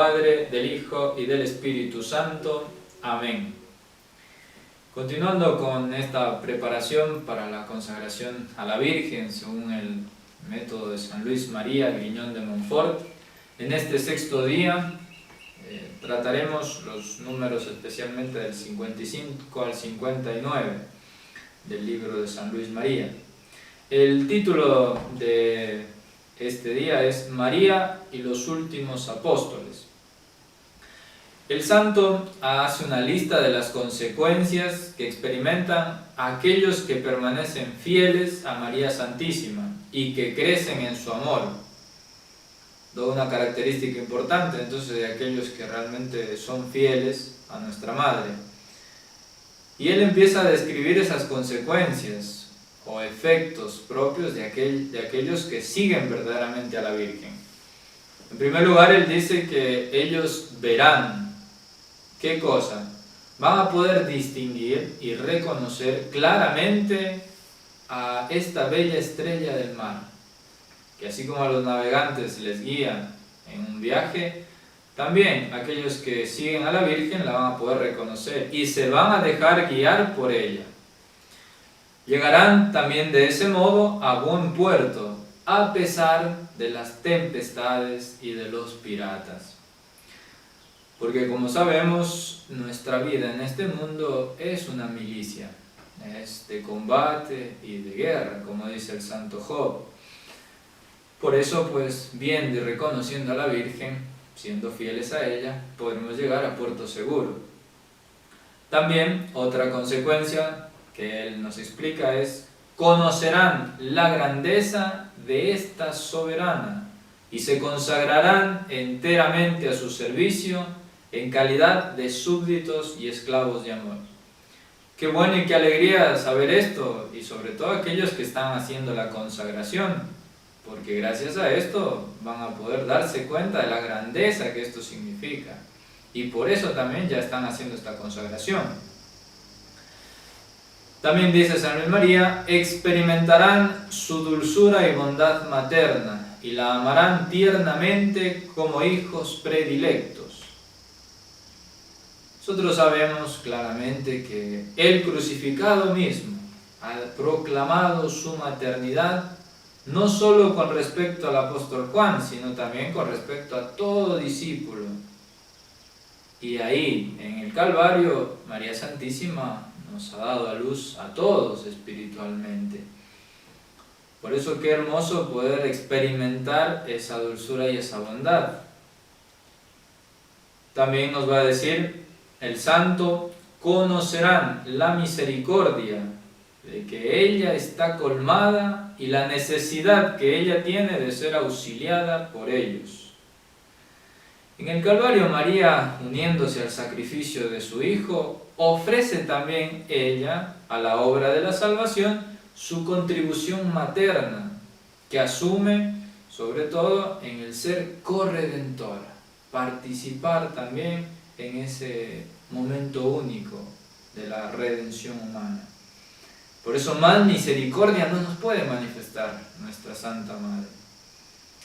Padre, del Hijo y del Espíritu Santo. Amén. Continuando con esta preparación para la consagración a la Virgen, según el método de San Luis María Griñón de Montfort, en este sexto día trataremos los números especialmente del 55 al 59 del libro de San Luis María. El título de este día es María y los últimos apóstoles. El santo hace una lista de las consecuencias que experimentan aquellos que permanecen fieles a María Santísima y que crecen en su amor. Una característica importante entonces de aquellos que realmente son fieles a nuestra Madre. Y él empieza a describir esas consecuencias o efectos propios de aquellos que siguen verdaderamente a la Virgen. En primer lugar, él dice que ellos verán. ¿Qué cosa? Van a poder distinguir y reconocer claramente a esta bella estrella del mar, que así como a los navegantes les guía en un viaje, también aquellos que siguen a la Virgen la van a poder reconocer y se van a dejar guiar por ella. Llegarán también de ese modo a buen puerto, a pesar de las tempestades y de los piratas. Porque como sabemos, nuestra vida en este mundo es una milicia, es de combate y de guerra, como dice el santo Job. Por eso, pues, viendo y reconociendo a la Virgen, siendo fieles a ella, podremos llegar a puerto seguro. También, otra consecuencia que él nos explica es: conocerán la grandeza de esta soberana y se consagrarán enteramente a su servicio en calidad de súbditos y esclavos de amor. Qué bueno y qué alegría saber esto, y sobre todo aquellos que están haciendo la consagración, porque gracias a esto van a poder darse cuenta de la grandeza que esto significa, y por eso también ya están haciendo esta consagración. También dice San Luis María: experimentarán su dulzura y bondad materna y la amarán tiernamente como hijos predilectos. Nosotros sabemos claramente que el crucificado mismo ha proclamado su maternidad, no solo con respecto al apóstol Juan, sino también con respecto a todo discípulo. Y ahí, en el Calvario, María Santísima nos ha dado a luz a todos espiritualmente. Por eso qué hermoso poder experimentar esa dulzura y esa bondad. También nos va a decir el santo: conocerán la misericordia de que ella está colmada y la necesidad que ella tiene de ser auxiliada por ellos. En el Calvario, María, uniéndose al sacrificio de su Hijo, ofrece también ella a la obra de la salvación su contribución materna, que asume sobre todo en el ser corredentora, participar también en ese momento único de la redención humana. Por eso más misericordia no nos puede manifestar nuestra Santa Madre.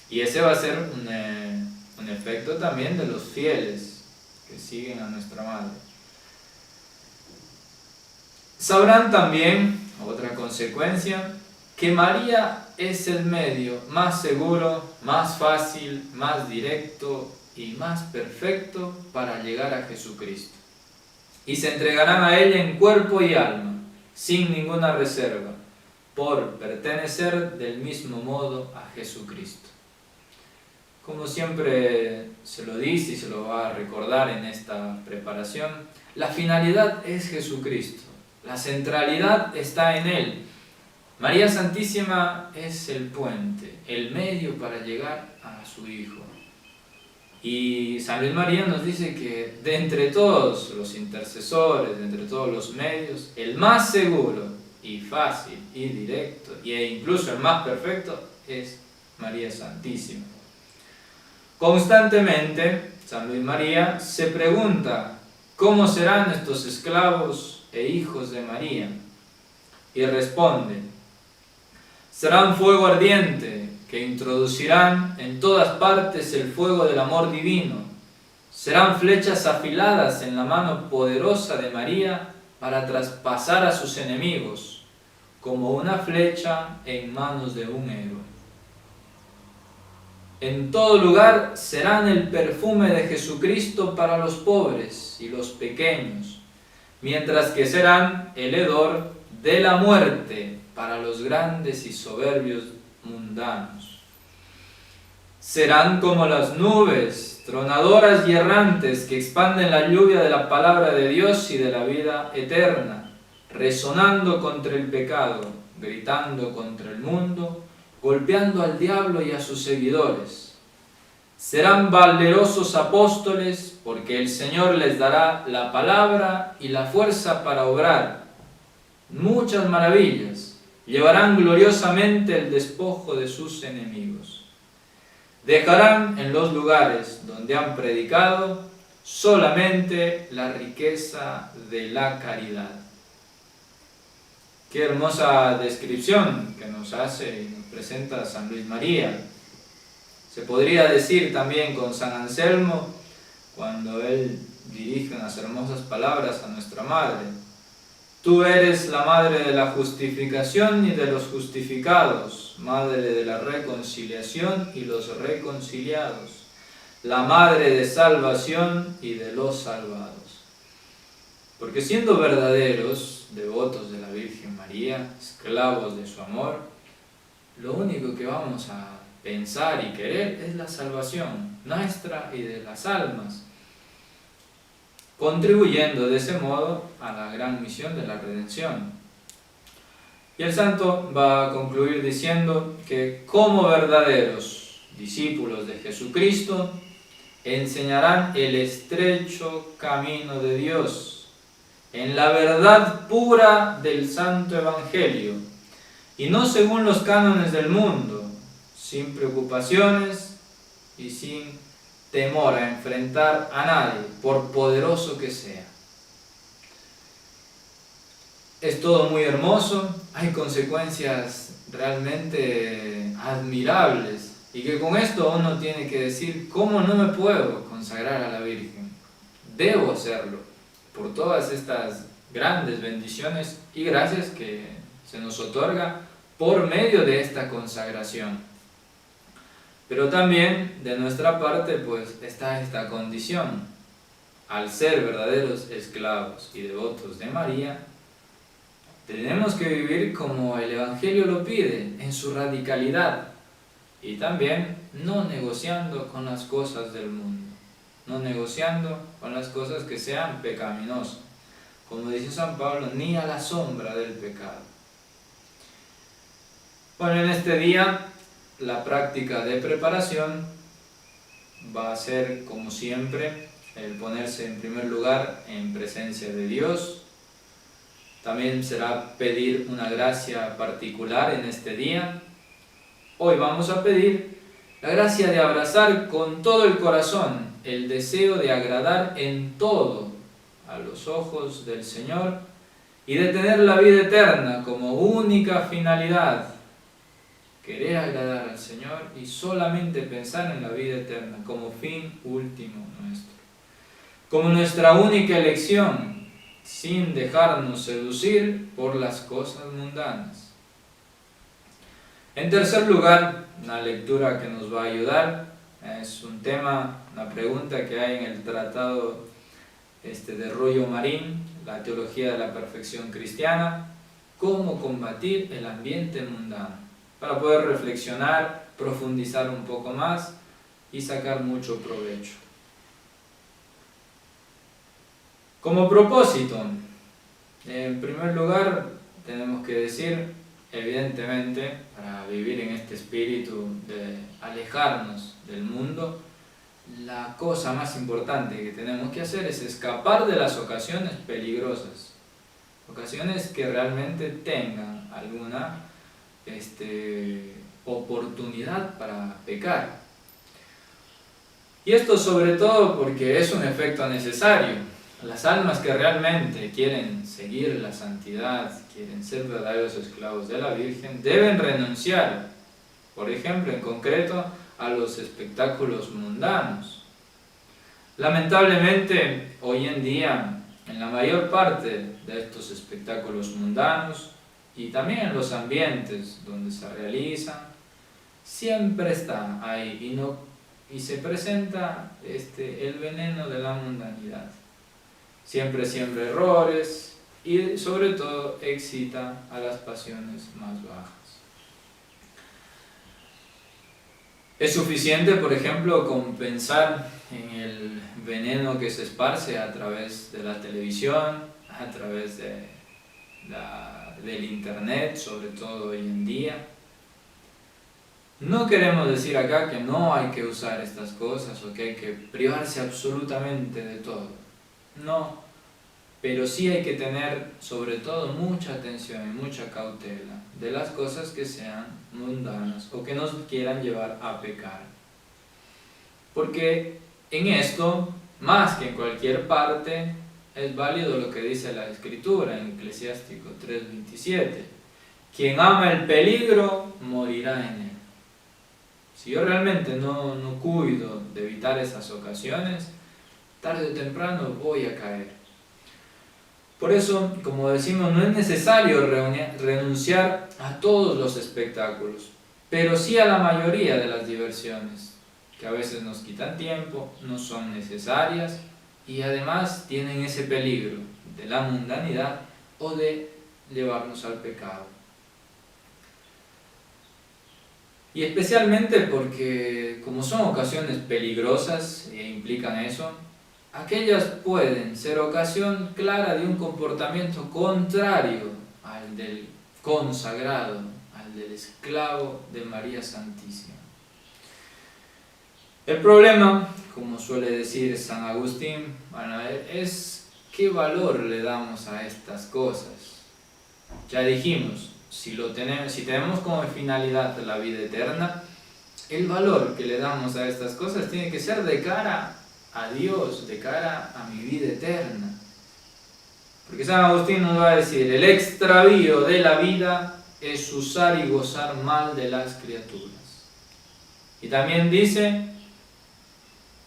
Y ese va a ser un efecto también de los fieles que siguen a nuestra Madre. Sabrán también, otra consecuencia, que María es el medio más seguro, más fácil, más directo y más perfecto para llegar a Jesucristo. Y se entregarán a ella en cuerpo y alma, sin ninguna reserva, por pertenecer del mismo modo a Jesucristo. Como siempre se lo dice y se lo va a recordar en esta preparación, la finalidad es Jesucristo, la centralidad está en Él. María Santísima es el puente, el medio para llegar a su Hijo. Y San Luis María nos dice que de entre todos los intercesores, de entre todos los medios, el más seguro y fácil y directo, e incluso el más perfecto, es María Santísima. Constantemente, San Luis María se pregunta: ¿cómo serán estos esclavos e hijos de María? Y responde: serán fuego ardiente que introducirán en todas partes el fuego del amor divino Serán flechas afiladas en la mano poderosa de María para traspasar a sus enemigos, como una flecha en manos de un héroe. En todo lugar serán el perfume de Jesucristo para los pobres y los pequeños, mientras que serán el hedor de la muerte para los grandes y soberbios mundanos. Serán como las nubes, tronadoras y errantes que expanden la lluvia de la palabra de Dios y de la vida eterna, resonando contra el pecado, gritando contra el mundo, golpeando al diablo y a sus seguidores. Serán valerosos apóstoles, porque el Señor les dará la palabra y la fuerza para obrar muchas maravillas. Llevarán gloriosamente el despojo de sus enemigos. Dejarán en los lugares donde han predicado solamente la riqueza de la caridad. Qué hermosa descripción que nos hace y nos presenta San Luis María. Se podría decir también con San Anselmo, cuando él dirige unas hermosas palabras a nuestra Madre: tú eres la Madre de la justificación y de los justificados, Madre de la reconciliación y los reconciliados, la Madre de salvación y de los salvados. Porque siendo verdaderos devotos de la Virgen María, esclavos de su amor, lo único que vamos a pensar y querer es la salvación nuestra y de las almas, contribuyendo de ese modo a la gran misión de la redención. Y el santo va a concluir diciendo que como verdaderos discípulos de Jesucristo enseñarán el estrecho camino de Dios en la verdad pura del Santo Evangelio, y no según los cánones del mundo, sin preocupaciones y sin temor a enfrentar a nadie, por poderoso que sea. Es todo muy hermoso, hay consecuencias realmente admirables, y que con esto uno tiene que decir: ¿cómo no me puedo consagrar a la Virgen? Debo hacerlo, por todas estas grandes bendiciones y gracias que se nos otorga por medio de esta consagración. Pero también de nuestra parte pues está esta condición: al ser verdaderos esclavos y devotos de María, tenemos que vivir como el Evangelio lo pide, en su radicalidad, y también no negociando con las cosas del mundo, no negociando con las cosas que sean pecaminosas, como dice San Pablo, ni a la sombra del pecado. Bueno, en este día la práctica de preparación va a ser, como siempre, el ponerse en primer lugar en presencia de Dios. También será pedir una gracia particular en este día. Hoy vamos a pedir la gracia de abrazar con todo el corazón el deseo de agradar en todo a los ojos del Señor y de tener la vida eterna como única finalidad. Querer agradar al Señor y solamente pensar en la vida eterna como fin último nuestro, como nuestra única elección, sin dejarnos seducir por las cosas mundanas. En tercer lugar, una lectura que nos va a ayudar es un tema, una pregunta que hay en el tratado de Rollo Marín, la teología de la perfección cristiana: cómo combatir el ambiente mundano, para poder reflexionar, profundizar un poco más y sacar mucho provecho. Como propósito, en primer lugar tenemos que decir, evidentemente, para vivir en este espíritu de alejarnos del mundo, la cosa más importante que tenemos que hacer es escapar de las ocasiones peligrosas, ocasiones que realmente tengan alguna oportunidad para pecar. Y esto sobre todo porque es un efecto necesario. Las almas que realmente quieren seguir la santidad, quieren ser verdaderos esclavos de la Virgen, deben renunciar, por ejemplo, en concreto, a los espectáculos mundanos, Lamentablemente, hoy en día, en la mayor parte de estos espectáculos mundanos y también en los ambientes donde se realizan, siempre está ahí y se presenta el veneno de la mundanidad. Siempre siembra errores y sobre todo excita a las pasiones más bajas. Es suficiente, por ejemplo, con pensar en el veneno que se esparce a través de la televisión, a través del internet, sobre todo hoy en día. No queremos decir acá que no hay que usar estas cosas o que hay que privarse absolutamente de todo. No, pero sí hay que tener sobre todo mucha atención y mucha cautela de las cosas que sean mundanas o que nos quieran llevar a pecar. Porque en esto, más que en cualquier parte, es válido lo que dice la Escritura en Eclesiástico 3:27. Quien ama el peligro, morirá en él. Si yo realmente no cuido de evitar esas ocasiones, tarde o temprano voy a caer. Por eso, como decimos, no es necesario renunciar a todos los espectáculos, pero sí a la mayoría de las diversiones, que a veces nos quitan tiempo, no son necesarias y además tienen ese peligro de la mundanidad o de llevarnos al pecado. Y especialmente porque, como son ocasiones peligrosas e implican eso, aquellas pueden ser ocasión clara de un comportamiento contrario al del consagrado, al del esclavo de María Santísima. El problema, como suele decir San Agustín, es qué valor le damos a estas cosas. Ya dijimos, si tenemos como finalidad la vida eterna, el valor que le damos a estas cosas tiene que ser de cara a Dios, de cara a mi vida eterna. Porque San Agustín nos va a decir, el extravío de la vida es usar y gozar mal de las criaturas. Y también dice,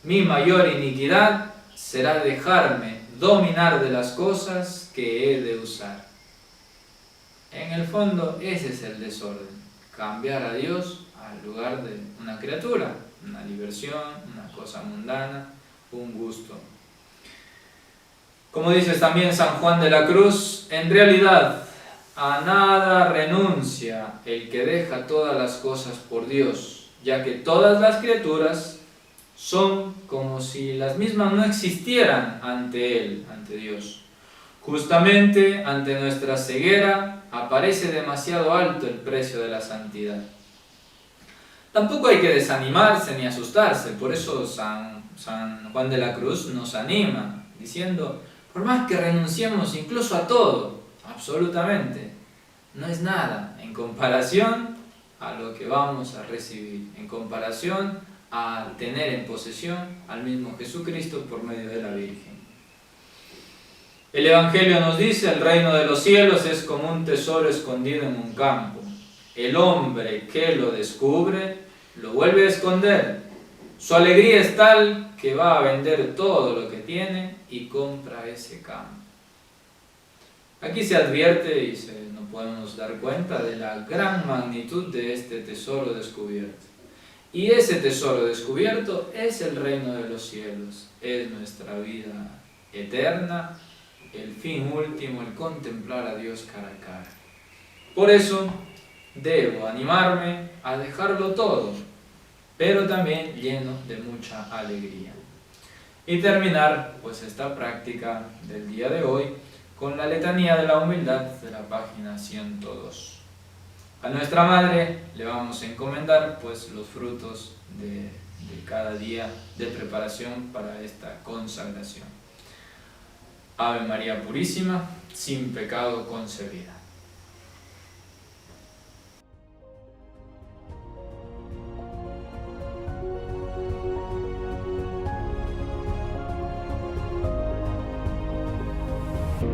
mi mayor iniquidad será dejarme dominar de las cosas que he de usar. En el fondo, ese es el desorden, cambiar a Dios al lugar de una criatura, una diversión, una cosa mundana, un gusto. Como dice también San Juan de la Cruz, en realidad a nada renuncia el que deja todas las cosas por Dios, ya que todas las criaturas son como si las mismas no existieran ante Él, ante Dios. Justamente ante nuestra ceguera aparece demasiado alto el precio de la santidad. Tampoco hay que desanimarse ni asustarse, por eso San Juan de la Cruz nos anima, diciendo, por más que renunciemos incluso a todo, absolutamente, no es nada en comparación a lo que vamos a recibir, en comparación a tener en posesión al mismo Jesucristo por medio de la Virgen. El Evangelio nos dice, el reino de los cielos es como un tesoro escondido en un campo. El hombre que lo descubre, lo vuelve a esconder. Su alegría es tal que va a vender todo lo que tiene y compra ese campo. Aquí se advierte y nos podemos dar cuenta de la gran magnitud de este tesoro descubierto. Y ese tesoro descubierto es el reino de los cielos, es nuestra vida eterna, el fin último, el contemplar a Dios cara a cara. Por eso debo animarme a dejarlo todo, pero también lleno de mucha alegría. Y terminar pues esta práctica del día de hoy con la letanía de la humildad de la página 102. A nuestra Madre le vamos a encomendar pues los frutos de cada día de preparación para esta consagración. Ave María Purísima, sin pecado concebida.